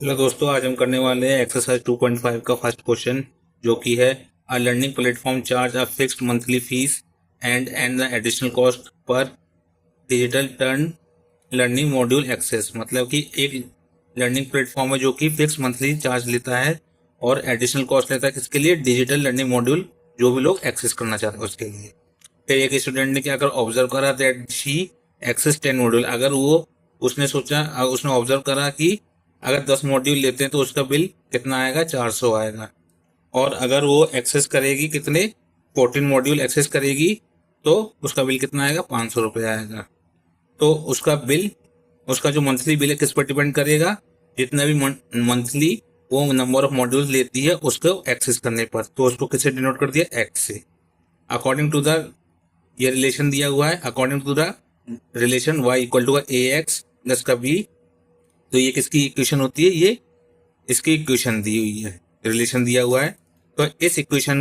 Hello दोस्तों, आज हम करने वाले हैं एक्सरसाइज 2.5 का फर्स्ट क्वेश्चन, जो कि है a learning platform charge a fixed monthly fees and the additional cost per digital turn learning module access. मतलब कि एक लर्निंग प्लेटफॉर्म है जो कि फिक्स मंथली चार्ज लेता है और एडिशनल कॉस्ट लेता है किसके लिए? डिजिटल लर्निंग मॉड्यूल जो भी लोग एक्सेस करना चाहते हैं उसके लिए। फिर एक स्टूडेंट ने क्या कर ऑब्जर्व करा दैट शी एक्सेस 10 मॉड्यूल। अगर वो उसने ऑब्जर्व करा कि अगर 10 मॉड्यूल लेते हैं तो उसका बिल कितना आएगा? 400 आएगा। और अगर वो एक्सेस करेगी कितने? 14 मॉड्यूल एक्सेस करेगी तो उसका बिल कितना आएगा? 500 रुपये आएगा। तो उसका जो मंथली बिल है किस पर डिपेंड करेगा? जितना भी मंथली वो नंबर ऑफ मॉड्यूल्स लेती है उसको एक्सेस करने पर। तो उसको किससे डिनोट कर दिया? एक्स से। अकॉर्डिंग टू द ये रिलेशन दिया हुआ है, according to the relation y equal to A X plus का बी। तो ये किसकी इक्वेशन होती है? ये इसकी इक्वेशन दी हुई है, रिलेशन दिया हुआ है। तो इस इक्वेशन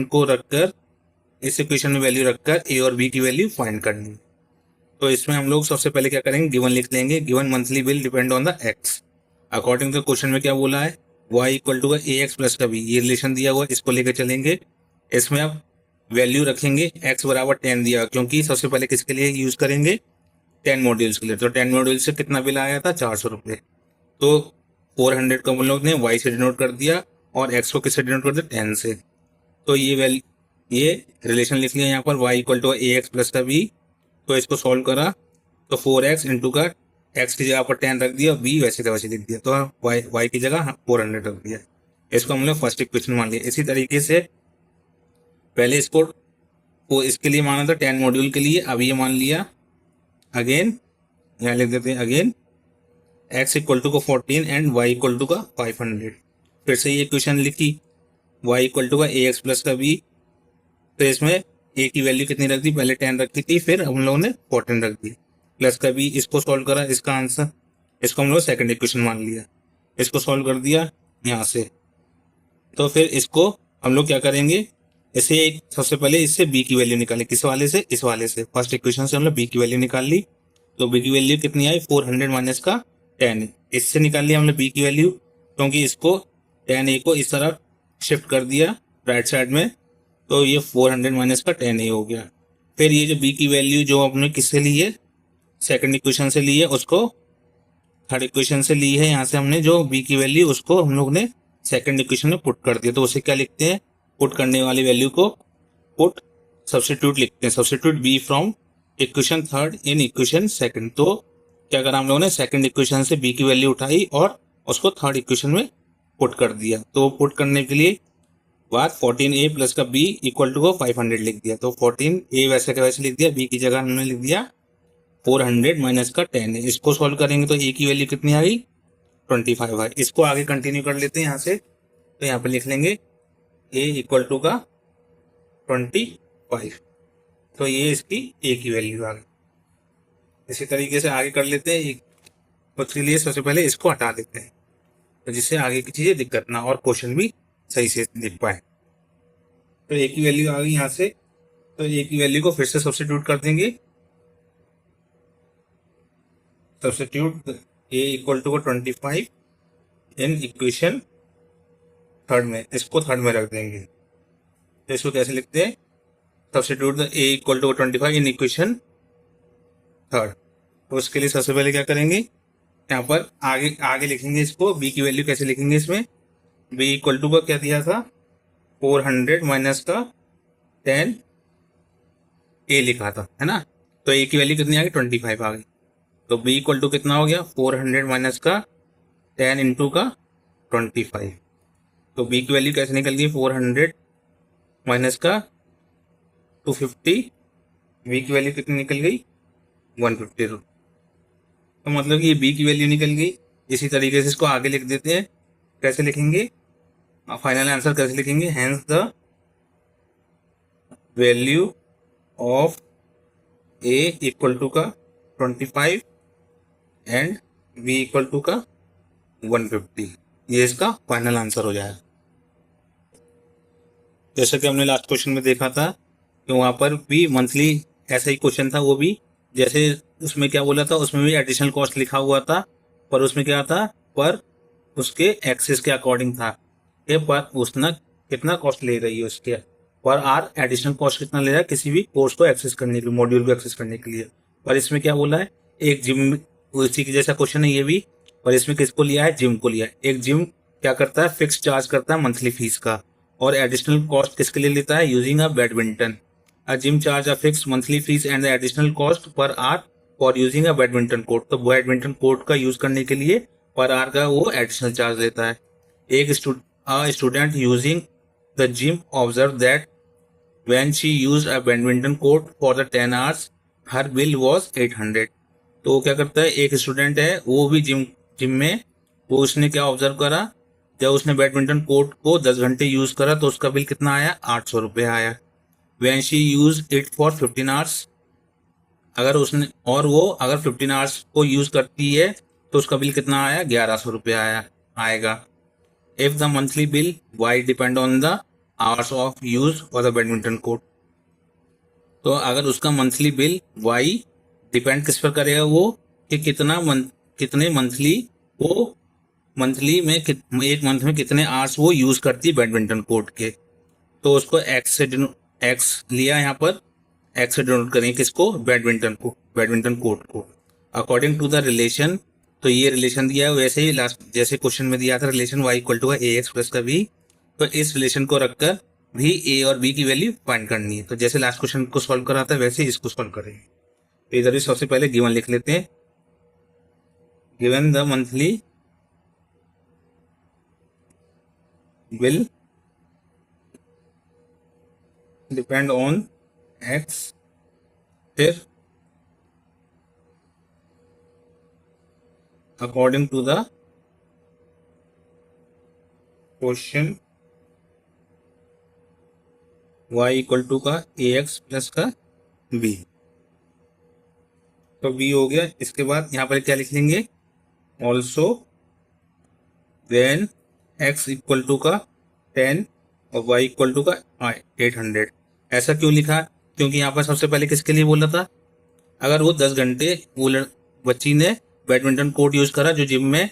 में वैल्यू रखकर ए और बी की वैल्यू फाइंड करनी है। तो इसमें हम लोग सबसे पहले क्या करेंगे? गिवन लिख लेंगे। Given monthly bill depend on the X. According to question में क्या बोला है? y equal to A X plus का बी, ये रिलेशन दिया हुआ है, इसको लेकर चलेंगे। इसमें अब वैल्यू रखेंगे x बराबर 10 दिया, क्योंकि सबसे पहले किसके लिए यूज करेंगे? 10 मॉड्यूल्स के लिए। तो 10 मॉड्यूल से कितना बिल आया था? 400 रुपये। तो 400 को हम लोग ने y से डिनोट कर दिया और x को किससे डिनोट कर दिया? 10 से। तो ये रिलेशन लिख लिया यहाँ पर, y equal to A X plus का बी। तो इसको सॉल्व करा तो 4x इंटू का x की जगह पर 10 रख दिया, b वैसे का वैसे लिख दिया। तो y की जगह 400 रख दिया। इसको हम लोग फर्स्ट इक्वेशन मान लिया। इसी तरीके से पहले इसके लिए माना था 10 मॉड्यूल के लिए, अब ये मान लिया। अगेन यहाँ लिख देते हैं, अगेन x इक्वल टू का 14 एंड y इक्वल टू का 500। फिर से ये इक्वेशन लिखी, y इक्वल टू का ए एक्स प्लस का बी। तो इसमें a की वैल्यू कितनी रख दी? पहले 10 रखी थी, फिर हम लोगों ने 14 रख दी, प्लस का बी। इसको सॉल्व करा, इसका आंसर, इसको हम लोग सेकंड इक्वेशन मान लिया। इसको सॉल्व कर दिया यहाँ से। तो फिर इसको हम लोग क्या करेंगे? सबसे पहले इससे b की वैल्यू निकालें। किस वाले से? इस वाले से। फर्स्ट इक्वेशन से हम लोग b की वैल्यू निकाल ली। तो b की वैल्यू कितनी आई? 400 माइनस का 10। इससे निकाल लिया हमने b की वैल्यू, क्योंकि इसको 10a को इस तरफ शिफ्ट कर दिया राइट साइड में। तो ये 400 माइनस का 10a हो गया। फिर ये जो b की वैल्यू जो हमने किससे ली है? सेकंड इक्वेशन से ली है, उसको थर्ड इक्वेशन से ली है। यहाँ से हमने जो b की वैल्यू उसको हम लोग ने सेकंड इक्वेशन में पुट कर दिया। तो उसे क्या लिखते हैं? पुट करने वाली वैल्यू को पुट सब्स्टिट्यूट लिखते हैं। Substitute B from equation third in equation second. तो क्या करा हम लोगों ने? सेकंड इक्वेशन से बी की वैल्यू उठाई और उसको थर्ड इक्वेशन में पुट कर दिया। तो पुट करने के लिए बाद 14a प्लस का b इक्वल टू को 500 लिख दिया। तो 14a वैसे का वैसे लिख दिया, b की जगह हमने लिख दिया 400 माइनस का 10। इसको सॉल्व करेंगे तो a की वैल्यू कितनी आ गई? 25 है। इसको आगे कंटिन्यू कर लेते हैं यहाँ से। तो यहाँ पे लिख लेंगे a इक्वल टू का 25। तो ये इसकी a की वैल्यू आ गई। इसी तरीके से आगे कर लेते हैं। उसके लिए सबसे पहले इसको हटा देते हैं, तो जिससे आगे की चीजें दिक्कत ना और क्वेश्चन भी सही से लिख पाए। तो a की वैल्यू आ गई यहाँ से। तो a की वैल्यू को फिर से सब्स्टिट्यूट कर देंगे। Substitute a equal to 25 in equation third में, इसको थर्ड में रख देंगे। तो इसको कैसे लिखते हैं? Substitute the a equal to 25 in equation third. तो उसके लिए सबसे पहले क्या करेंगे? यहाँ पर आगे आगे लिखेंगे इसको। b की वैल्यू कैसे लिखेंगे? इसमें b इक्वल टू का क्या दिया था? 400 माइनस का 10 a लिखा था, है ना? तो a की वैल्यू कितनी आ गई? 25 आ गई। तो b इक्वल टू कितना हो गया? 400 माइनस का 10 इंटू का 25। तो b की वैल्यू कैसे निकल गई? 400 माइनस का 250। b की वैल्यू कितनी निकल गई? 150। तो मतलब कि ये b की वैल्यू निकल गई। इसी तरीके से इसको आगे लिख देते हैं। कैसे लिखेंगे? फाइनल आंसर कैसे लिखेंगे? Hence the value of a equal to का 25 एंड b इक्वल टू का 150। ये इसका फाइनल आंसर हो जाएगा। जैसा कि हमने लास्ट क्वेश्चन में देखा था कि वहां पर भी मंथली ऐसा ही क्वेश्चन था। वो भी जैसे उसमें क्या बोला था, उसमें भी एडिशनल कॉस्ट लिखा हुआ था, पर उसमें क्या था? पर उसके एक्सेस के अकॉर्डिंग था कि पर उसने कितना कॉस्ट ले रही है, उसके पर आर एडिशनल कॉस्ट कितना ले रहा है किसी भी कोर्स को एक्सेस करने के लिए, मॉड्यूल को एक्सेस करने के लिए। पर इसमें क्या बोला है, एक जिम, उसी की जैसा क्वेश्चन है ये भी, पर इसमें किसको लिया है, जिम को लिया है। एक जिम क्या करता है, फिक्स चार्ज करता है मंथली फीस का, और एडिशनल कॉस्ट किसके लिए लेता है, using a badminton. A gym charge a fix monthly fees and the additional cost per hour for using a badminton court. तो बैडमिंटन कोर्ट का यूज करने के लिए पर आर का वो एडिशनल चार्ज लेता है। एक student using the gym observe that when she use a badminton court for the 10 hours her bill was 800। तो वो क्या करता है, एक स्टूडेंट है वो भी जिम जिम में, वो उसने क्या ऑब्जर्व करा, जब उसने बैडमिंटन कोर्ट को 10 घंटे यूज करा तो उसका बिल कितना आया, 800 रुपये आया। When she use it for 15 hours, अगर उसने, और वो अगर 15 आवर्स को यूज करती है तो उसका बिल कितना आया, 1100 रुपये आएगा। If the monthly bill Y depend on the hours of use for the badminton court. तो अगर उसका मंथली बिल वाई डिपेंड किस पर करेगा, वो कि कितने मंथली, वो मंथली में एक मंथ में कितने आवर्स वो यूज करती है बैडमिंटन कोर्ट के। तो उसको एक्स लिया यहाँ पर, एक्स से डिनोट करेंगे किसको, बैडमिंटन कोर्ट को। अकॉर्डिंग टू द रिलेशन, तो ये रिलेशन दिया है वैसे ही लास्ट जैसे क्वेश्चन में दिया था, relation Y equal to A X plus का बी। तो इस रिलेशन को रखकर भी ए और बी की वैल्यू फाइंड करनी है। तो जैसे लास्ट क्वेश्चन को सॉल्व करा था वैसे ही इसको सॉल्व करेंगे। तो इधर भी सबसे पहले गिवन लिख लेते हैं। Given the monthly will depend on x, फिर according to the question y equal to का ax प्लस का b। तो b हो गया। इसके बाद यहाँ पर क्या लिख लेंगे, also when x equal to का 10 और y इक्वल टू का 800। ऐसा क्यों लिखा, क्योंकि यहाँ पर सबसे पहले किसके लिए बोला था, अगर वो 10 घंटे वो बच्ची ने बैडमिंटन कोर्ट यूज करा जो जिम में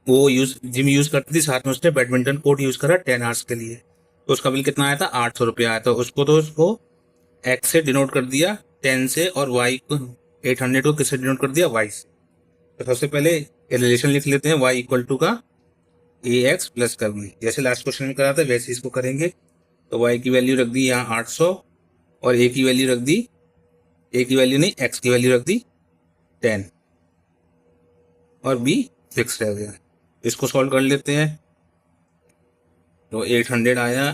वो जिम यूज करती थी, साथ में उसने बैडमिंटन कोर्ट यूज करा 10 आवर्स के लिए, तो उसका बिल कितना आया था, 800 रुपये आया था। उसको एक्स से डिनोट कर दिया 10 से, और वाई को 800 को किससे डिनोट कर दिया, वाई से। तो सबसे पहले रिलेशन लिख लेते हैं, वाई इक्वल टू का ए एक्स प्लस का बी, जैसे लास्ट क्वेश्चन में करा था वैसे इसको करेंगे। तो वाई की वैल्यू रख दी यहाँ 800, और ए की वैल्यू रख दी, ए की वैल्यू नहीं एक्स की वैल्यू रख दी 10, और बी फिक्स रह गया। इसको सॉल्व कर लेते हैं। तो 800 आया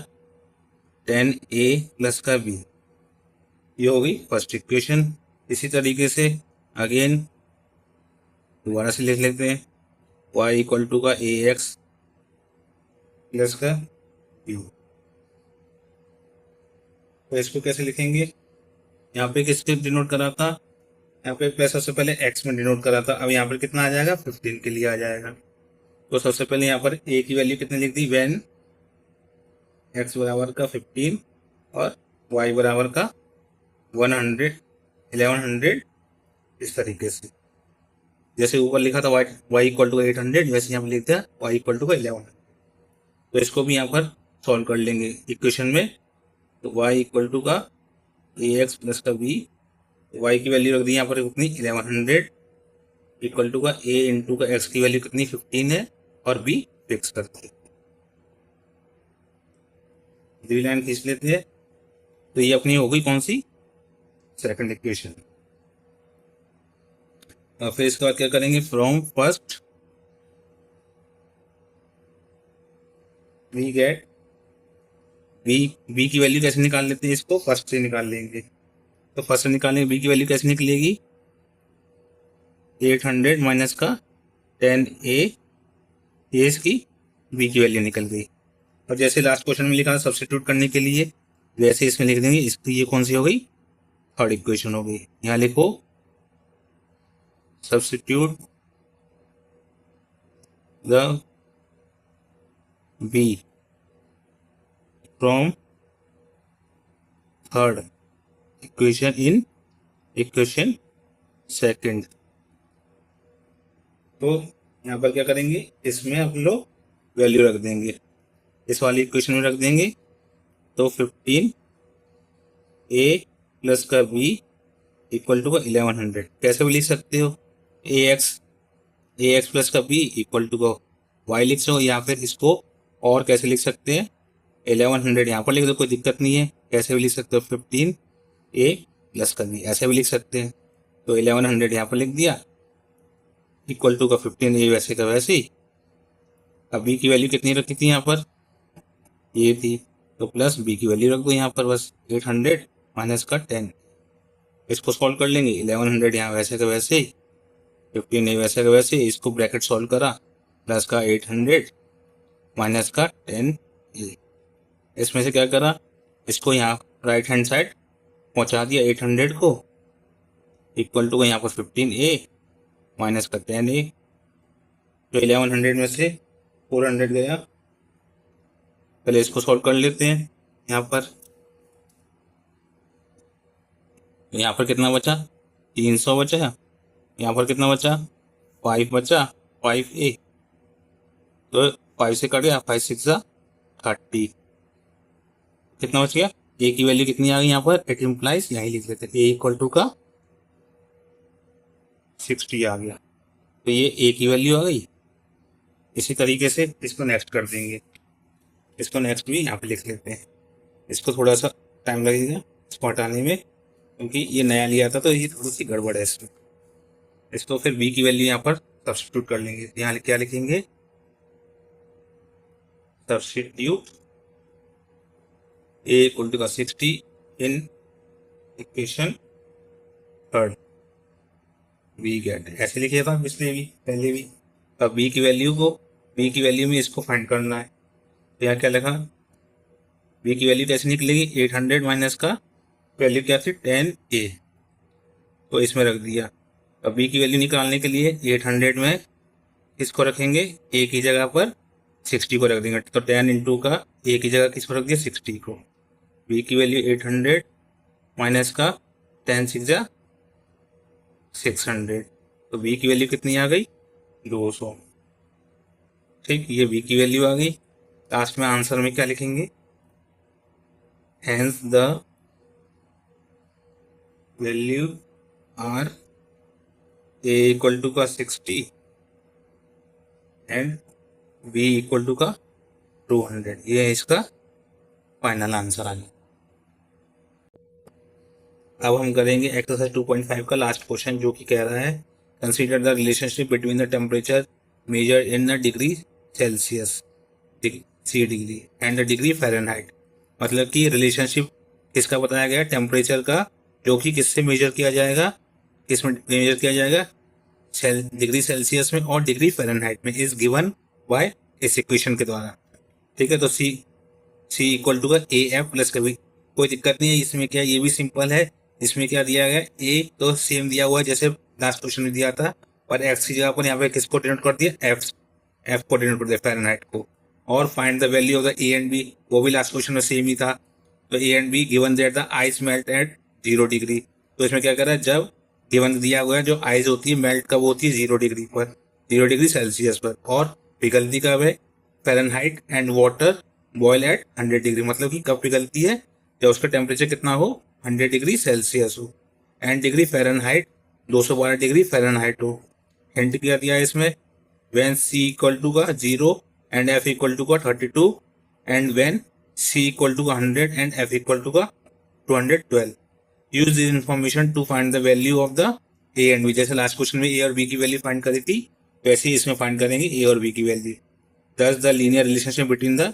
10a प्लस का b, ये हो गई फर्स्ट इक्वेशन। इसी तरीके से अगेन दोबारा से लिख लेते हैं, y इक्वल टू का ax प्लस का b। तो इसको कैसे लिखेंगे, यहाँ पे किसके डिनोट करा था, यहाँ पे प्लस सबसे पहले x में डिनोट करा था, अब यहाँ पर कितना आ जाएगा, 15 के लिए आ जाएगा। तो सबसे पहले यहाँ पर a की वैल्यू कितनी लिख दी, वैन x बराबर का 15 और y बराबर का 1100, इस तरीके से जैसे ऊपर लिखा था y इक्वल टू 800, वैसे यहाँ पर लिखते हैं y इक्वल टू का 1100। तो इसको भी यहाँ पर सॉल्व कर लेंगे इक्वेशन में। तो y इक्वल टू का ax प्लस का b, y की वैल्यू रख दी यहाँ पर कितनी 1100, इक्वल टू का a इंटू का x की वैल्यू कितनी 15 है, और b फिक्स करते हैं। दूसरी लाइन खींच लेते हैं। तो ये अपनी हो गई कौन सी, सेकंड इक्वेशन। फिर इसके बाद क्या करेंगे, from first we get B की वैल्यू कैसे निकाल लेते हैं, इसको फर्स्ट से निकाल लेंगे। तो फर्स्ट से निकालेंगे बी की वैल्यू कैसे निकलेगी, 800 माइनस का 10a, ये इसकी बी की वैल्यू निकल गई। और जैसे लास्ट क्वेश्चन में लिखा था सब्स्टिट्यूट करने के लिए, वैसे इसमें लिख देंगे। इसकी ये कौन सी हो गई, थर्ड इक्वेशन हो गई। यहाँ लिखो substitute the B from third equation in equation second. तो यहाँ पर क्या करेंगे, इसमें हम लोग वैल्यू रख देंगे, इस वाली इक्वेशन में रख देंगे। तो 15 ए प्लस का बी इक्वल टू का 1100 कैसे भी लिख सकते हो, ए एक्स प्लस का बी इक्वल टू का वाई लिख सकते हो, या फिर इसको और कैसे लिख सकते हैं, 1100 यहाँ पर लिख दो, कोई दिक्कत नहीं है, कैसे भी लिख सकते हो 15 ए प्लस का बी ऐसे भी लिख सकते हैं। तो 1100 यहाँ पर लिख दिया इक्वल टू का 15 ए वैसे का वैसे ही। अब बी की वैल्यू कितनी रखी थी यहाँ पर, ये थी, तो प्लस बी की वैल्यू रख दो यहाँ पर बस 800 माइनस का 10। इसको सॉल्व कर लेंगे, 1100 यहाँ वैसे का वैसे ही, 15 ए वैसे का वैसे ही, इसको ब्रैकेट सॉल्व करा, प्लस का 800 माइनस का 10 ए। इसमें से क्या करा, इसको यहाँ राइट हैंड साइड पहुंचा दिया 800 को, इक्वल टू यहाँ पर 15 ए माइनस का 10 ए। तो 1100 में से 400 गया, पहले इसको सॉल्व कर लेते हैं। यहाँ पर कितना बचा, 300 बचा, यहाँ पर कितना बचा, 5 बचा, 5 ए, तो 5 से कट गया, 5 6 30, कितना बच गया, ए की वैल्यू कितनी आ गई यहाँ पर, इट इम्प्लाइज, यही लिख लेते हैं, ए इक्वल टू का 60 आ गया। तो ये ए की वैल्यू आ गई। इसी तरीके से इसको नेक्स्ट कर देंगे, इसको नेक्स्ट भी यहाँ पे लिख लेते हैं। इसको थोड़ा सा टाइम लगेगा इसको हटाने में, क्योंकि ये नया लिया था तो ये थोड़ी सी गड़बड़ है इसमें। इसको फिर बी की वैल्यू यहाँ पर सब्स्टिट्यूट कर लेंगे, यहाँ क्या लिखेंगे, सब्स्टिट्यूट ए इक्वल टू का 60 in equation third, B get, ऐसे लिखे था पिछले भी पहले भी। अब बी की वैल्यू में इसको फाइंड करना है, तो यहाँ क्या लिखा, बी की वैल्यू कैसे निकलेगी, 800 माइनस का वैल्यू क्या थी 10 ए, तो इसमें रख दिया। अब बी की वैल्यू निकालने के लिए 800 में किसको रखेंगे, ए की जगह पर 60 को रख देंगे, तो 10 इंटू का ए की जगह किसको रख दिया 60 को। बी की वैल्यू 800 माइनस का 10 6 600, तो बी की वैल्यू कितनी आ गई 200। ठीक, ये बी की वैल्यू आ गई। लास्ट में आंसर में क्या लिखेंगे, hence the value are A equal to का 60 एंड बी इक्वल टू का 200, ये है इसका फाइनल आंसर आ गया। अब हम करेंगे एक्सरसाइज 2.5 का लास्ट क्वेश्चन, जो कि कह रहा है consider the relationship between the temperature measure in the degree celsius C degree and the degree fahrenheit. मतलब कि रिलेशनशिप किसका बताया गया, टेम्परेचर का, जो कि किससे मेजर किया जाएगा, किस में मेजर किया जाएगा, डिग्री सेल्सियस में और डिग्री फ़ारेनहाइट में, इज गिवन बाय इस इक्वेशन के द्वारा। ठीक है, तो सी इक्वल टू का ए एफ प्लस का भी, कोई दिक्कत नहीं है इसमें, क्या ये भी सिंपल है। इसमें क्या दिया गया, ए तो सेम दिया हुआ है जैसे लास्ट क्वेश्चन में दिया था, और एक्स की जगह पर यहाँ पे किसको डिनोट कर दिया, एफ को डिनोट कर दिया फ़ारेनहाइट को। और find the value of the A and B, वो भी लास्ट क्वेश्चन में सेम ही था। तो A and B given that the ice melt at 0 degree, तो इसमें क्या कर रहा है, जब गिवन दिया हुआ है जो आइस होती है मेल्ट कब होती है 0 डिग्री पर, 0 डिग्री सेल्सियस पर, और पिघलती कब है, Fahrenheit and water boil at 100 degree, मतलब कि कब पिघलती है, जब उसका टेम्परेचर कितना हो 100 डिग्री सेल्सियस हो, and degree Fahrenheit 212 degree Fahrenheit हो। हिंट क्या दिया है इसमें, when c इक्वल टू का 0 एंड f इक्वल टू का 32 and when c equal to का 100 एंड f इक्वल टू का 212, use this information to find the value of the A and B. जैसे लास्ट क्वेश्चन में A और B की value find करी थी, वैसे ही इसमें फाइंड करेंगे ए और बी की value. Thus the linear relationship between the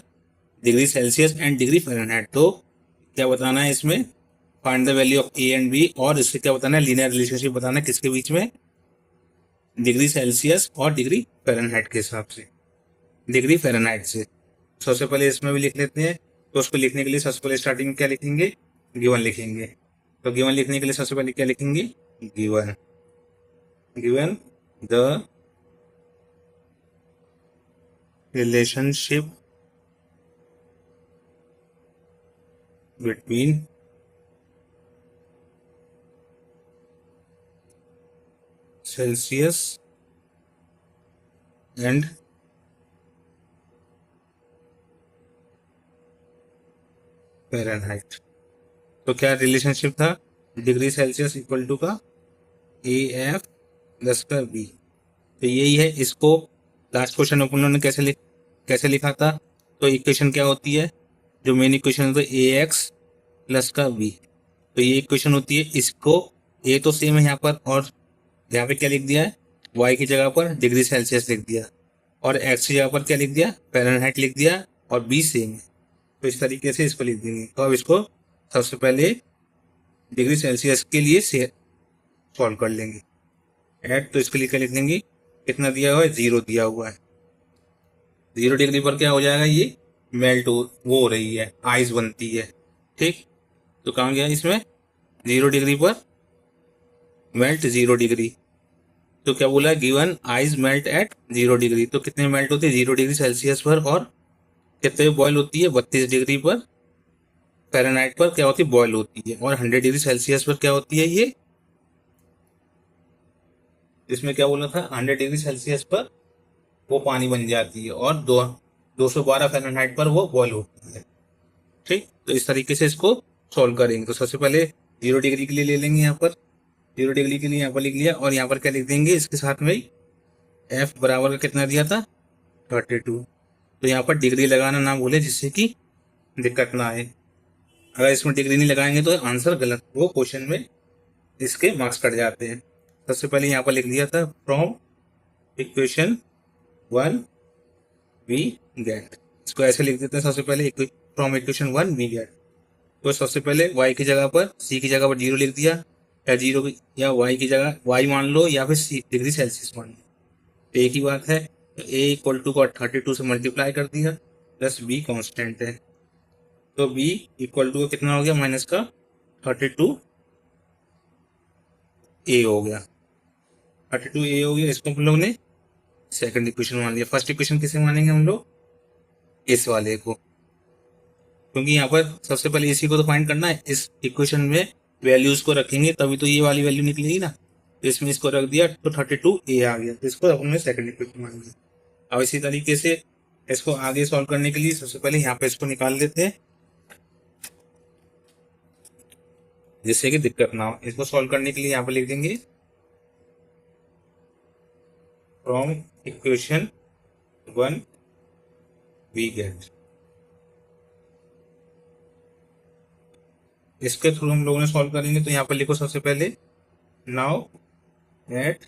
degree Celsius and degree Fahrenheit, तो क्या बताना है इसमें, find the value of A and B, और इससे क्या बताना है, लीनियर रिलेशनशिप बताना है किसके बीच में, डिग्री सेल्सियस और डिग्री फ़ारेनहाइट के हिसाब से, डिग्री फ़ारेनहाइट से। सबसे पहले इसमें भी लिख लेते हैं, तो उसको लिखने के लिए सबसे पहले स्टार्टिंग में क्या लिखेंगे, गिवन लिखेंगे। तो गिवन लिखने के लिए सबसे पहले क्या लिखेंगे, given the relationship between Celsius and Fahrenheit. तो क्या रिलेशनशिप था, डिग्री सेल्सियस इक्वल टू का ए एफ प्लस का बी। तो यही है। इसको लास्ट क्वेश्चन अपन लोगों ने कैसे लिखा था। तो इक्वेशन क्या होती है, जो मेन इक्वेशन होती है ए एक्स प्लस का बी। तो ये इक्वेशन होती है। इसको ए तो सेम है यहाँ पर, और यहाँ पे क्या लिख दिया है, वाई की जगह पर डिग्री सेल्सियस लिख दिया, और एक्स की जगह पर क्या लिख दिया, फ़ारेनहाइट लिख दिया, और बी सेम है। तो इस तरीके से इसको लिख देंगे। तो अब इसको सबसे पहले डिग्री सेल्सियस के लिए सॉल्व कर लेंगे। एट, तो इसके लिए क्या लिख देंगे, कितना दिया हुआ है, 0 दिया हुआ है। 0 डिग्री पर क्या हो जाएगा, ये मेल्ट हो रही है, आइस बनती है। ठीक, तो कहाँ गया इसमें, 0 डिग्री पर मेल्ट 0 डिग्री। तो क्या बोला, given ice melt at 0 degree. तो कितने मेल्ट होते हैं, 0 डिग्री सेल्सियस पर, और कितने बॉयल होती है, 32 डिग्री पर फ़ारेनहाइट पर क्या होती है, बॉयल होती है। और 100 डिग्री सेल्सियस पर क्या होती है ये, इसमें क्या बोला था, 100 डिग्री सेल्सियस पर वो पानी बन जाती है, और 212 फ़ारेनहाइट पर वो बॉयल होती है। ठीक, तो इस तरीके से इसको सॉल्व करेंगे। तो सबसे पहले 0 डिग्री के लिए ले लेंगे, यहाँ पर 0 डिग्री के लिए यहाँ पर लिख लिया, और यहाँ पर क्या लिख देंगे इसके साथ में, एफ बराबर का कितना दिया था, 32। तो यहाँ पर डिग्री लगाना ना भूले, जिससे कि दिक्कत ना आए। अगर इसमें डिग्री नहीं लगाएंगे तो आंसर गलत, वो क्वेश्चन में इसके मार्क्स कट जाते हैं। सबसे पहले यहाँ पर लिख दिया था, फ्रॉम इक्वेशन 1 वी गेट। इसको ऐसे लिख देते हैं, सबसे पहले फ्रॉम इक्वेशन 1 वी गेट। तो सबसे पहले y की जगह पर, c की जगह पर 0 लिख दिया, या 0 या y की जगह y मान लो, या फिर डिग्री सेल्सियस मान लो, तो एक ही बात है। तो a इक्वल टू को 32 से मल्टीप्लाई कर दिया, प्लस b कांस्टेंट है। तो b इक्वल टू कितना हो गया, माइनस का 32 a हो गया। 32 a हो गया। इसको हम लोग ने सेकंड इक्वेशन मान लिया। फर्स्ट इक्वेशन किसे मानेंगे हम लोग, इस वाले को, क्योंकि यहाँ पर सबसे पहले इसी को तो फाइंड करना है। इस इक्वेशन में वैल्यूज को रखेंगे तभी तो ये वाली वैल्यू निकलेगी ना। तो इसमें इसको रख दिया तो 32 ए आ गया। तो इसको अपन सेकंड इक्वेशन मान लिया। अब इसी तरीके से इसको आगे सॉल्व करने के लिए सबसे पहले यहाँ पे इसको निकाल देते हैं, जिससे कि दिक्कत ना हो। इसको सॉल्व करने के लिए यहाँ पे लिख देंगे, फ्रॉम इक्वेशन 1 वी गेट। इसके थ्रू हम लोगों ने सॉल्व करेंगे। तो यहाँ पर लिखो सबसे पहले, now at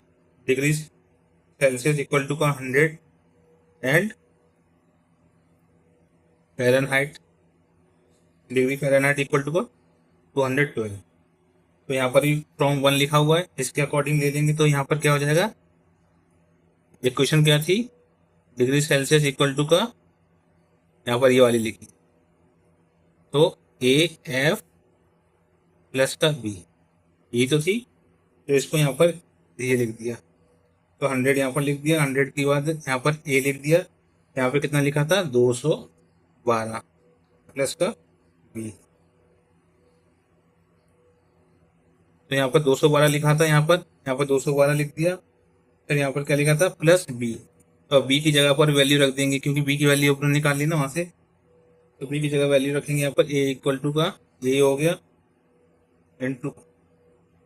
degree Celsius equal to का 100 and Fahrenheit, degree Fahrenheit equal to का 212। तो यहाँ पर ही फ्रॉम 1 लिखा हुआ है, इसके अकॉर्डिंग ले लेंगे। तो यहाँ पर क्या हो जाएगा, इक्वेशन क्या थी, डिग्री सेल्सियस इक्वल टू का, यहाँ पर ये वाली लिखी, तो ए एफ प्लस का बी, ये तो थी। तो इसको यहाँ पर ये लिख दिया, तो 100 यहाँ पर लिख दिया। 100 के बाद यहाँ पर ए लिख दिया। यहाँ पर कितना लिखा था, 212 प्लस का बी। तो यहाँ पर 212 लिखा था, यहाँ पर 212 लिख दिया। फिर यहाँ पर क्या लिखा था, प्लस बी। तो बी की जगह पर वैल्यू रख देंगे, क्योंकि बी की वैल्यू अपने निकाल ली ना वहाँ से। तो बी की जगह वैल्यू रखेंगे यहाँ पर, ए इक्वल टू का ए हो गया, इंटू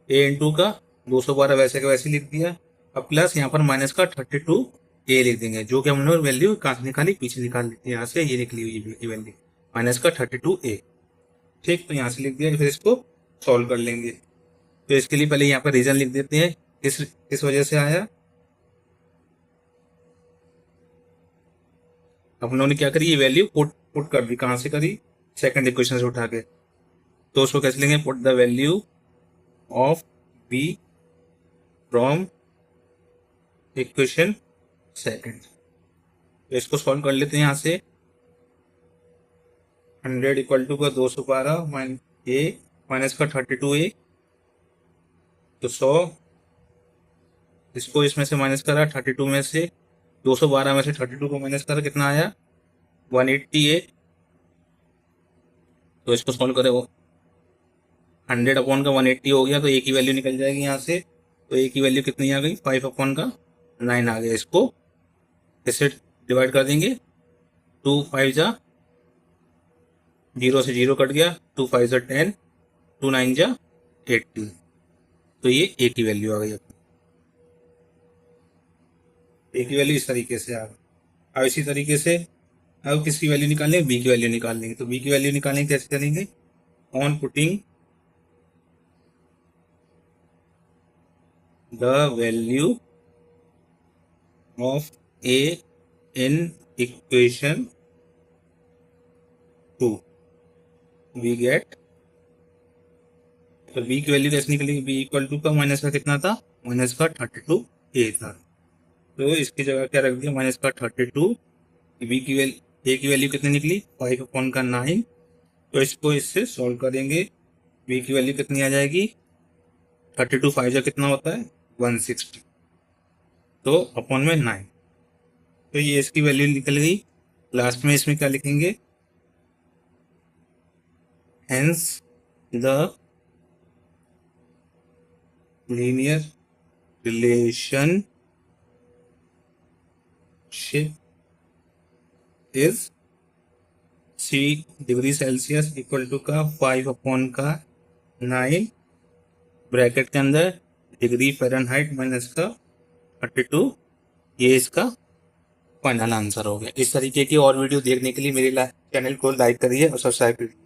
ए इंटू का 212 वैसे का वैसे लिख दिया। अब प्लस यहाँ पर माइनस का 32 ए लिख देंगे, जो कि हमने वैल्यू कहाँ से निकाली, पीछे निकाल ली यहाँ से, ये लिख ली हुई बी की वैल्यू माइनस का 32 ए। ठीक, तो यहाँ से लिख दिया। फिर इसको सॉल्व कर लेंगे। तो इसके लिए पहले यहाँ पर रीजन लिख देते हैं, किस वजह से आया। हम लोगों ने क्या करी, ये वैल्यू पुट कर दी। कहाँ से करी, सेकंड इक्वेशन से उठा के। तो उसको कैसे लेंगे, put the value of B from equation second. तो इसको सॉल्व कर लेते हैं यहाँ से। 100 इक्वल टू का 212 ए माइनस का 32 ए, तो 100, इसको इसमें से माइनस करा 32 में से, 212 में से 32 को माइनस करा, कितना आया 188। तो इसको सॉल्व करें, वो 100 अपॉन का 180 हो गया, तो एक ही वैल्यू निकल जाएगी यहाँ से। तो एक ही वैल्यू कितनी आ गई, 5 अपॉन का 9 आ गया। इसको इससे डिवाइड कर देंगे, 2 5 जा 0 से 0 कट गया, 2 5 जा 10, 2 9 जा 80। तो ये ए की वैल्यू आ गई अपनी। ए की वैल्यू इस तरीके से आ गई। अब इसी तरीके से अब किसकी वैल्यू निकालेंगे, बी की वैल्यू निकाल लेंगे। तो बी की वैल्यू निकालेंगे कैसे करेंगे, on putting the value of A in equation 2 we get, तो बी की वैल्यू कैसे निकलेगी, बी इक्वल टू का माइनस का कितना था, माइनस का 32 ए था। तो इसकी जगह क्या रख दिया, माइनस का 32। बी की वैल्यू ए की वैल्यू कितनी निकली, 5/9। तो इसको इससे सॉल्व करेंगे, बी की वैल्यू कितनी आ जाएगी, 32 5 जा कितना होता है 160, तो अपॉन में 9। तो ये इसकी वैल्यू निकल गई। लास्ट में इसमें क्या लिखेंगे, hence the linear relationship is C degree Celsius equal to का 5/9 ब्रैकेट के अंदर डिग्री फ़ारेनहाइट माइनस का 32। ये इसका फाइनल आंसर हो गया। इस तरीके की और वीडियो देखने के लिए मेरे चैनल को लाइक करिए और सब्सक्राइब करिए।